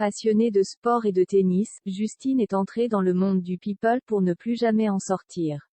Passionnée de sport et de tennis, Justine est entrée dans le monde du people pour ne plus jamais en sortir.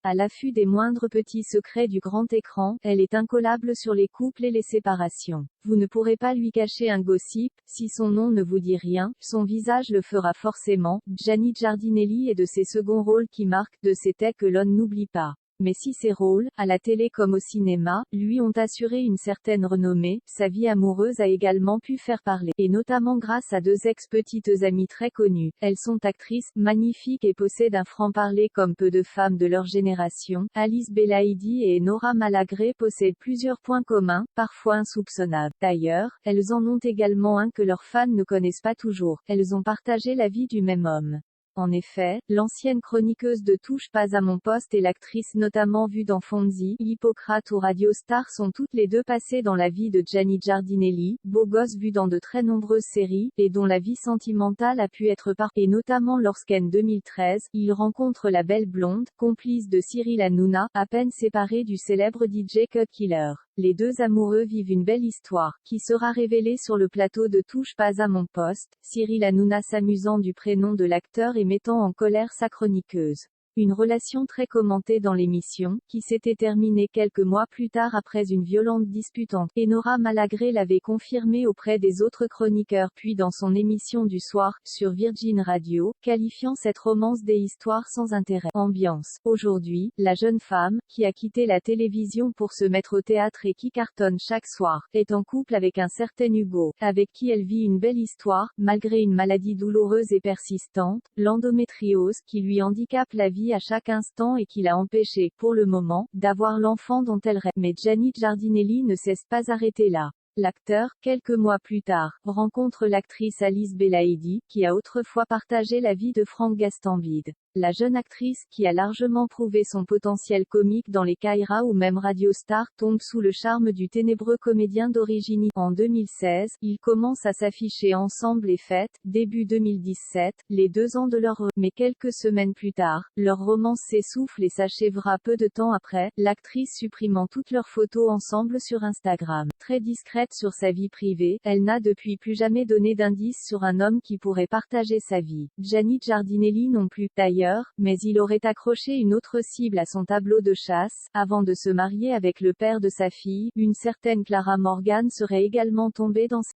À l'affût des moindres petits secrets du grand écran, elle est incollable sur les couples et les séparations. Vous ne pourrez pas lui cacher un gossip, si son nom ne vous dit rien, son visage le fera forcément. Gianni Giardinelli est de ces seconds rôles qui marquent, de ces têtes que l'on n'oublie pas. Mais si ces rôles, à la télé comme au cinéma, lui ont assuré une certaine renommée, sa vie amoureuse a également pu faire parler, et notamment grâce à deux ex-petites amies très connues. Elles sont actrices, magnifiques et possèdent un franc-parler comme peu de femmes de leur génération. Alice Belaïdi et Nora Malagré possèdent plusieurs points communs, parfois insoupçonnables. D'ailleurs, elles en ont également un que leurs fans ne connaissent pas toujours. Elles ont partagé la vie du même homme. En effet, l'ancienne chroniqueuse de Touche pas à mon poste et l'actrice notamment vue dans Fonzie, Hippocrate ou Radio Star sont toutes les deux passées dans la vie de Gianni Giardinelli, beau gosse vu dans de très nombreuses séries, et dont la vie sentimentale a pu être et notamment lorsqu'en 2013, il rencontre la belle blonde, complice de Cyril Hanouna, à peine séparée du célèbre DJ Cut Killer. Les deux amoureux vivent une belle histoire, qui sera révélée sur le plateau de Touche pas à mon poste, Cyril Hanouna s'amusant du prénom de l'acteur et mettant en colère sa chroniqueuse. Une relation très commentée dans l'émission, qui s'était terminée quelques mois plus tard après une violente dispute entre, et Nora Malagré l'avait confirmé auprès des autres chroniqueurs puis dans son émission du soir, sur Virgin Radio, qualifiant cette romance des histoires sans intérêt. Ambiance. Aujourd'hui, la jeune femme, qui a quitté la télévision pour se mettre au théâtre et qui cartonne chaque soir, est en couple avec un certain Hugo, avec qui elle vit une belle histoire, malgré une maladie douloureuse et persistante, l'endométriose, qui lui handicape la vie à chaque instant et qui l'a empêché, pour le moment, d'avoir l'enfant dont elle rêve. Mais Gianni Giardinelli ne cesse pas arrêter là. L'acteur, quelques mois plus tard, rencontre l'actrice Alice Belaïdi, qui a autrefois partagé la vie de Franck Gastambide. La jeune actrice, qui a largement prouvé son potentiel comique dans les Kaira ou même Radio Star, tombe sous le charme du ténébreux comédien d'origine. En 2016, ils commencent à s'afficher ensemble et fêtent, début 2017, les 2 ans de leur mais quelques semaines plus tard, leur romance s'essouffle et s'achèvera peu de temps après, l'actrice supprimant toutes leurs photos ensemble sur Instagram. Très discrète sur sa vie privée, elle n'a depuis plus jamais donné d'indices sur un homme qui pourrait partager sa vie. Gianni Giardinelli non plus, d'ailleurs, mais il aurait accroché une autre cible à son tableau de chasse. Avant de se marier avec le père de sa fille, une certaine Clara Morgan serait également tombée dans